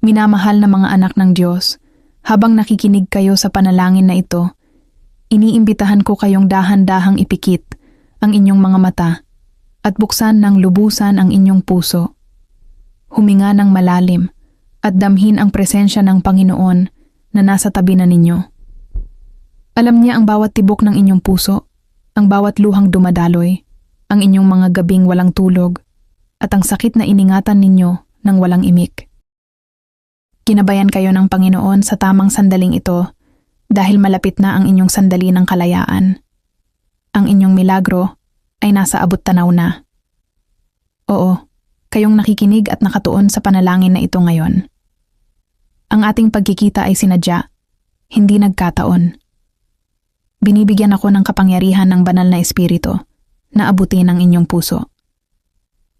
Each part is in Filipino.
Minamahal na mga anak ng Diyos, habang nakikinig kayo sa panalangin na ito, iniimbitahan ko kayong dahan-dahang ipikit ang inyong mga mata at buksan ng lubusan ang inyong puso. Huminga ng malalim at damhin ang presensya ng Panginoon na nasa tabi na ninyo. Alam niya ang bawat tibok ng inyong puso, ang bawat luhang dumadaloy, ang inyong mga gabing walang tulog, at ang sakit na iningatan ninyo ng walang imik. Ginabayan kayo ng Panginoon sa tamang sandaling ito dahil malapit na ang inyong sandali ng kalayaan. Ang inyong milagro ay nasa abot tanaw na. Oo, kayong nakikinig at nakatuon sa panalangin na ito ngayon. Ang ating pagkikita ay sinadya, hindi nagkataon. Binibigyan ako ng kapangyarihan ng banal na espiritu na abutin ang inyong puso.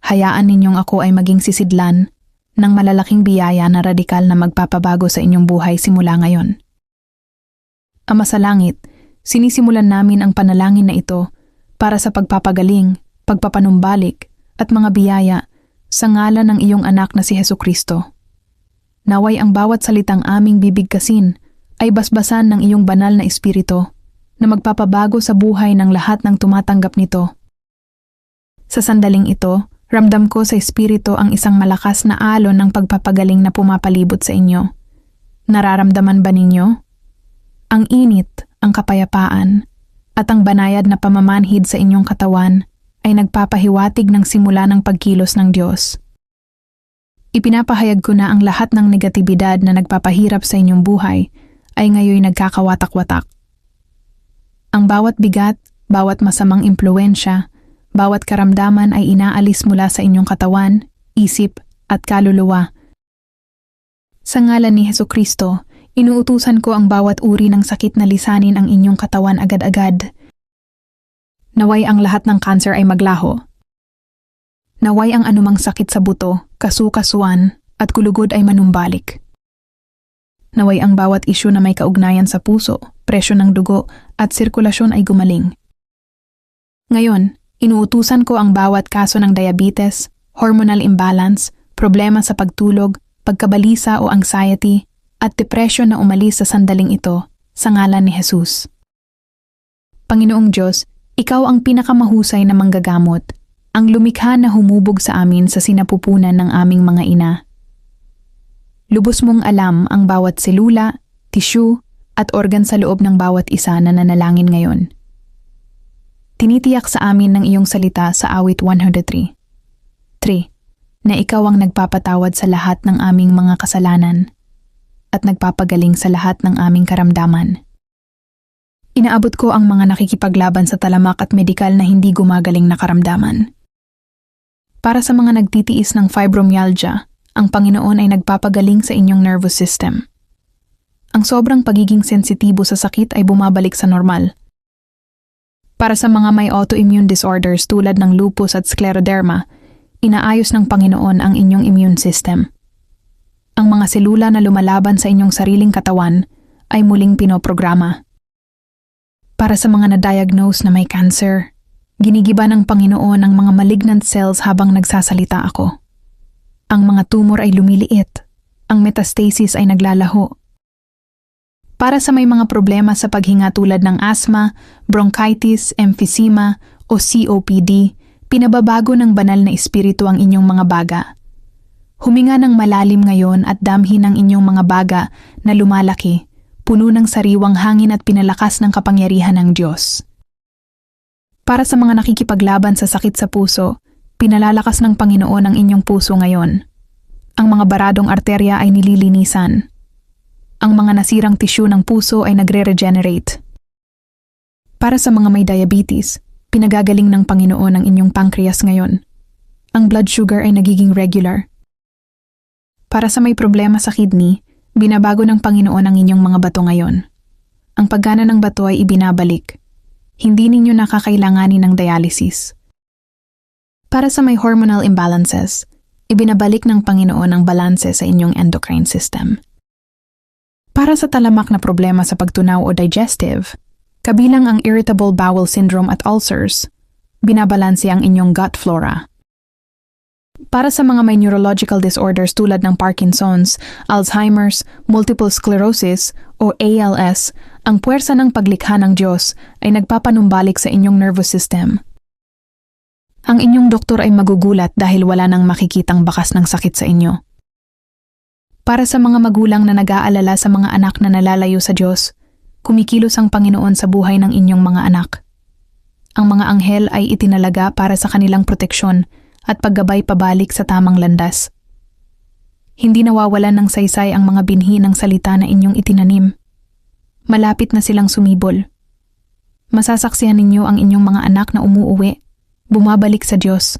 Hayaan ninyong ako ay maging sisidlan ng malalaking biyaya na radikal na magpapabago sa inyong buhay simula ngayon. Ama sa langit, sinisimulan namin ang panalangin na ito para sa pagpapagaling, pagpapanumbalik at mga biyaya sa ngalan ng iyong anak na si Hesukristo. Naway ang bawat salitang aming bibigkasin ay basbasan ng iyong banal na espiritu na magpapabago sa buhay ng lahat ng tumatanggap nito. Sa sandaling ito, ramdam ko sa espiritu ang isang malakas na alon ng pagpapagaling na pumapalibot sa inyo. Nararamdaman ba ninyo? Ang init, ang kapayapaan, at ang banayad na pamamanhid sa inyong katawan ay nagpapahiwatig ng simula ng pagkilos ng Diyos. Ipinapahayag ko na ang lahat ng negatibidad na nagpapahirap sa inyong buhay ay ngayon nagkakawatak-watak. Ang bawat bigat, bawat masamang impluensya, bawat karamdaman ay inaalis mula sa inyong katawan, isip, at kaluluwa. Sa ngalan ni Hesukristo, inuutusan ko ang bawat uri ng sakit na lisanin ang inyong katawan agad-agad. Naway ang lahat ng kanser ay maglaho. Naway ang anumang sakit sa buto, kasukasuan, at kulugod ay manumbalik. Naway ang bawat isyu na may kaugnayan sa puso, presyo ng dugo, at sirkulasyon ay gumaling. Ngayon, inuutusan ko ang bawat kaso ng diabetes, hormonal imbalance, problema sa pagtulog, pagkabalisa o anxiety, at depresyon na umalis sa sandaling ito sa ngalan ni Jesus. Panginoong Diyos, Ikaw ang pinakamahusay na manggagamot, ang lumikha na humubog sa amin sa sinapupunan ng aming mga ina. Lubos mong alam ang bawat selula, tissue, at organ sa loob ng bawat isa na nanalangin ngayon. Tinitiyak sa amin ng iyong salita sa awit 103. 3. Na ikaw ang nagpapatawad sa lahat ng aming mga kasalanan at nagpapagaling sa lahat ng aming karamdaman. Inaabot ko ang mga nakikipaglaban sa talamak at medikal na hindi gumagaling na karamdaman. Para sa mga nagtitiis ng fibromyalgia, ang Panginoon ay nagpapagaling sa inyong nervous system. Ang sobrang pagiging sensitibo sa sakit ay bumabalik sa normal. Para sa mga may autoimmune disorders tulad ng lupus at scleroderma, inaayos ng Panginoon ang inyong immune system. Ang mga selula na lumalaban sa inyong sariling katawan ay muling pinoprograma. Para sa mga na-diagnose na may cancer, ginigiba ng Panginoon ang mga malignant cells habang nagsasalita ako. Ang mga tumor ay lumiliit, ang metastasis ay naglalaho. Para sa may mga problema sa paghinga tulad ng asthma, bronchitis, emphysema o COPD, pinababago ng banal na espiritu ang inyong mga baga. Huminga ng malalim ngayon at damhin ang inyong mga baga na lumalaki, puno ng sariwang hangin at pinalakas ng kapangyarihan ng Diyos. Para sa mga nakikipaglaban sa sakit sa puso, pinalalakas ng Panginoon ang inyong puso ngayon. Ang mga baradong arterya ay nililinisan. Ang mga nasirang tissue ng puso ay nagre-regenerate. Para sa mga may diabetes, pinagagaling ng Panginoon ang inyong pancreas ngayon. Ang blood sugar ay nagiging regular. Para sa may problema sa kidney, binabago ng Panginoon ang inyong mga bato ngayon. Ang paggana ng bato ay ibinabalik. Hindi ninyo nakakailanganin ng dialysis. Para sa may hormonal imbalances, ibinabalik ng Panginoon ang balanse sa inyong endocrine system. Para sa talamak na problema sa pagtunaw o digestive, kabilang ang irritable bowel syndrome at ulcers, binabalanse ang inyong gut flora. Para sa mga may neurological disorders tulad ng Parkinson's, Alzheimer's, multiple sclerosis o ALS, ang puwersa ng paglikha ng Diyos ay nagpapanumbalik sa inyong nervous system. Ang inyong doktor ay magugulat dahil wala nang makikitang bakas ng sakit sa inyo. Para sa mga magulang na nag-aalala sa mga anak na nalalayo sa Diyos, kumikilos ang Panginoon sa buhay ng inyong mga anak. Ang mga anghel ay itinalaga para sa kanilang proteksyon at paggabay pabalik sa tamang landas. Hindi nawawalan ng saysay ang mga binhi ng salita na inyong itinanim. Malapit na silang sumibol. Masasaksihan ninyo ang inyong mga anak na umuuwi, bumabalik sa Diyos,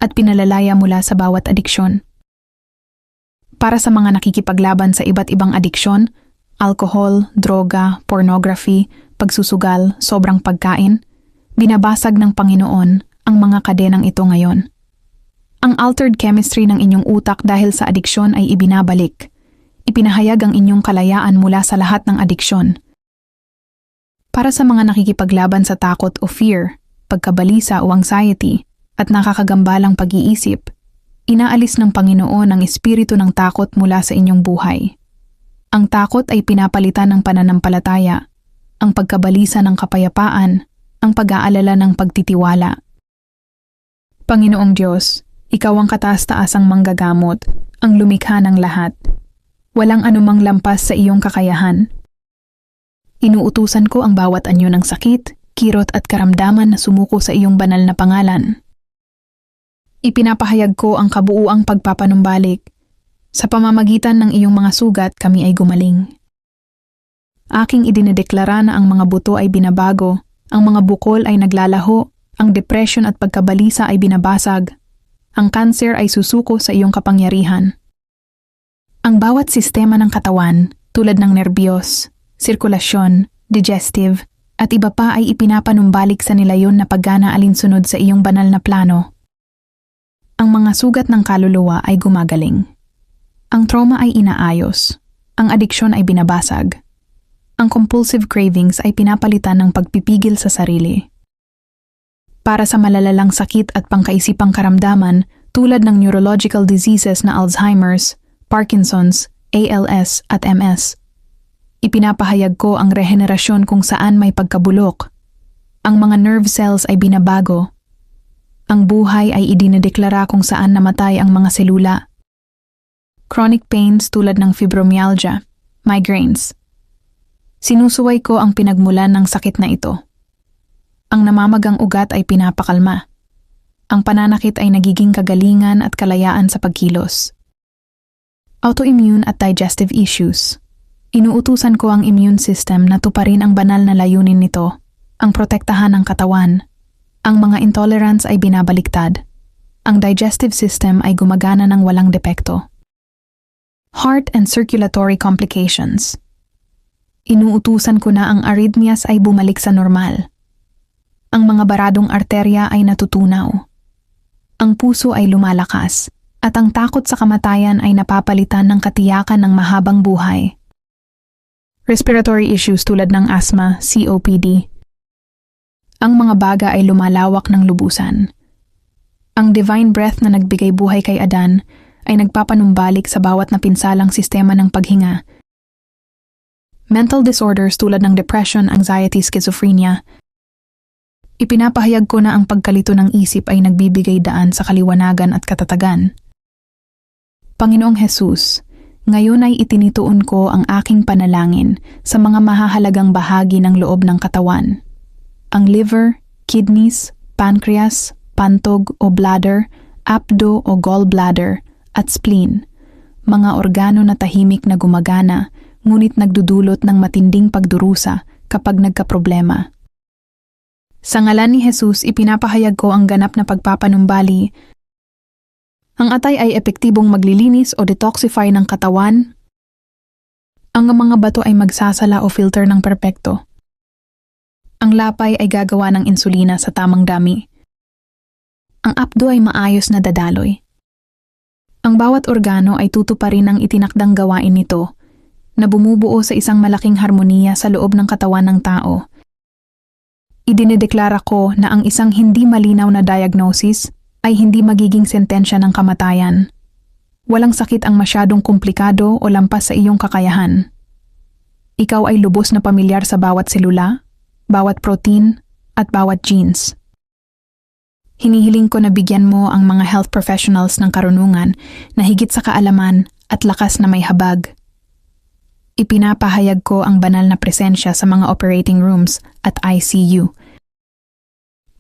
at pinalalaya mula sa bawat adiksyon. Para sa mga nakikipaglaban sa iba't ibang adiksyon, alcohol, droga, pornography, pagsusugal, sobrang pagkain, binabasag ng Panginoon ang mga kadenang ito ngayon. Ang altered chemistry ng inyong utak dahil sa adiksyon ay ibinabalik. Ipinahayag ang inyong kalayaan mula sa lahat ng adiksyon. Para sa mga nakikipaglaban sa takot o fear, pagkabalisa o anxiety, at nakakagambalang pag-iisip, inaalis ng Panginoon ang espiritu ng takot mula sa inyong buhay. Ang takot ay pinapalitan ng pananampalataya, ang pagkabalisa ng kapayapaan, ang pag-aalala ng pagtitiwala. Panginoong Diyos, Ikaw ang kataas-taasang manggagamot, ang lumikha ng lahat. Walang anumang lampas sa iyong kakayahan. Inuutusan ko ang bawat anyo ng sakit, kirot at karamdaman na sumuko sa iyong banal na pangalan. Ipinapahayag ko ang kabuuang pagpapanumbalik. Sa pamamagitan ng iyong mga sugat, kami ay gumaling. Aking idinedeklara na ang mga buto ay binabago, ang mga bukol ay naglalaho, ang depression at pagkabalisa ay binabasag, ang kanser ay susuko sa iyong kapangyarihan. Ang bawat sistema ng katawan, tulad ng nerbiyos, sirkulasyon, digestive, at iba pa ay ipinapanumbalik sa nilayon na paggana alinsunod sa iyong banal na plano. Ang mga sugat ng kaluluwa ay gumagaling. Ang trauma ay inaayos. Ang adiksyon ay binabasag. Ang compulsive cravings ay pinapalitan ng pagpipigil sa sarili. Para sa malalalang sakit at pangkaisipang karamdaman tulad ng neurological diseases na Alzheimer's, Parkinson's, ALS at MS, ipinapahayag ko ang rehenerasyon kung saan may pagkabulok. Ang mga nerve cells ay binabago. Ang buhay ay idinedeklara kung saan namatay ang mga selula. Chronic pains tulad ng fibromyalgia, migraines. Sinusuway ko ang pinagmulan ng sakit na ito. Ang namamagang ugat ay pinapakalma. Ang pananakit ay nagiging kagalingan at kalayaan sa pagkilos. Autoimmune at digestive issues. Inuutusan ko ang immune system na tuparin ang banal na layunin nito, ang protektahan ng katawan. Ang mga intolerance ay binabaliktad. Ang digestive system ay gumagana ng walang depekto. Heart and circulatory complications. Inuutusan ko na ang arrhythmias ay bumalik sa normal. Ang mga baradong arterya ay natutunaw. Ang puso ay lumalakas, at ang takot sa kamatayan ay napapalitan ng katiyakan ng mahabang buhay. Respiratory issues tulad ng asthma, COPD. Ang mga baga ay lumalawak ng lubusan. Ang divine breath na nagbigay buhay kay Adan ay nagpapanumbalik sa bawat napinsalang sistema ng paghinga. Mental disorders tulad ng depression, anxiety, schizophrenia. Ipinapahayag ko na ang pagkalito ng isip ay nagbibigay daan sa kaliwanagan at katatagan. Panginoong Jesus, ngayon ay itinituon ko ang aking panalangin sa mga mahahalagang bahagi ng loob ng katawan. Ang liver, kidneys, pancreas, pantog o bladder, apdo o gallbladder, at spleen, mga organo na tahimik na gumagana ngunit nagdudulot ng matinding pagdurusa kapag nagkaproblema. Sa ngalan ni Jesus, ipinapahayag ko ang ganap na pagpapanumbali. Ang atay ay epektibong maglilinis o detoxify ng katawan. Ang mga bato ay magsasala o filter ng perpekto. Ang lapay ay gagawa ng insulina sa tamang dami. Ang apdo ay maayos na dadaloy. Ang bawat organo ay tutuparin ang itinakdang gawain nito na bumubuo sa isang malaking harmoniya sa loob ng katawan ng tao. Idinedeklara ko na ang isang hindi malinaw na diagnosis ay hindi magiging sentensya ng kamatayan. Walang sakit ang masyadong komplikado o lampas sa iyong kakayahan. Ikaw ay lubos na pamilyar sa bawat selula, bawat protein, at bawat genes. Hinihiling ko na bigyan mo ang mga health professionals ng karunungan na higit sa kaalaman at lakas na may habag. Ipinapahayag ko ang banal na presensya sa mga operating rooms at ICU.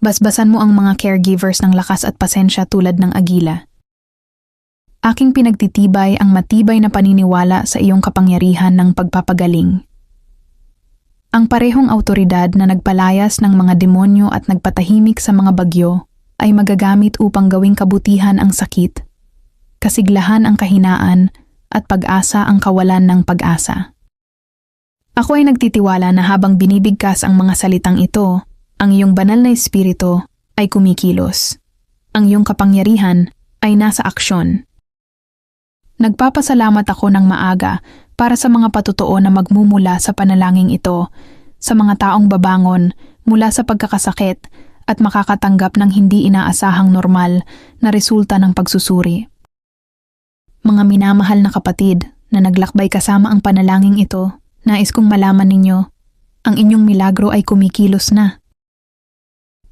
Basbasan mo ang mga caregivers ng lakas at pasensya tulad ng agila. Aking pinagtitibay ang matibay na paniniwala sa iyong kapangyarihan ng pagpapagaling. Ang parehong autoridad na nagpalayas ng mga demonyo at nagpatahimik sa mga bagyo ay magagamit upang gawing kabutihan ang sakit, kasiglahan ang kahinaan, at pag-asa ang kawalan ng pag-asa. Ako ay nagtitiwala na habang binibigkas ang mga salitang ito, ang iyong banal na espiritu ay kumikilos. Ang iyong kapangyarihan ay nasa aksyon. Nagpapasalamat ako ng maaga para sa mga patotoo na magmumula sa panalangin ito, sa mga taong babangon mula sa pagkakasakit at makakatanggap ng hindi inaasahang normal na resulta ng pagsusuri. Mga minamahal na kapatid na naglakbay kasama ang panalangin ito, nais kong malaman ninyo, ang inyong milagro ay kumikilos na.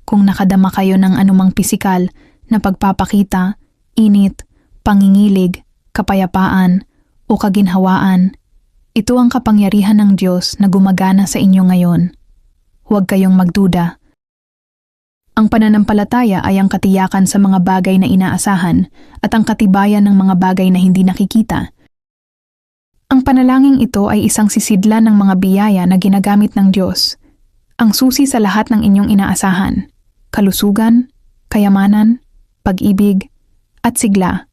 Kung nakadama kayo ng anumang pisikal na pagpapakita, init, pangingilig, kapayapaan, o kaginhawaan, ito ang kapangyarihan ng Diyos na gumagana sa inyo ngayon. Huwag kayong magduda. Ang pananampalataya ay ang katiyakan sa mga bagay na inaasahan at ang katibayan ng mga bagay na hindi nakikita. Ang panalangin ito ay isang sisidlan ng mga biyaya na ginagamit ng Diyos, ang susi sa lahat ng inyong inaasahan, kalusugan, kayamanan, pag-ibig, at sigla.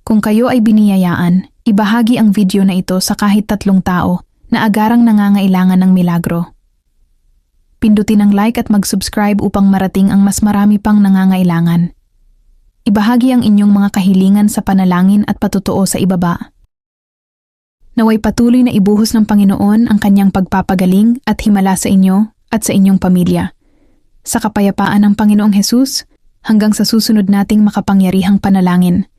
Kung kayo ay biniyayaan, ibahagi ang video na ito sa kahit 3 tao na agarang nangangailangan ng milagro. Pindutin ang like at mag-subscribe upang marating ang mas marami pang nangangailangan. Ibahagi ang inyong mga kahilingan sa panalangin at patotoo sa ibaba. Naway patuloy na ibuhos ng Panginoon ang kanyang pagpapagaling at himala sa inyo at sa inyong pamilya. Sa kapayapaan ng Panginoong Hesus, hanggang sa susunod nating makapangyarihang panalangin.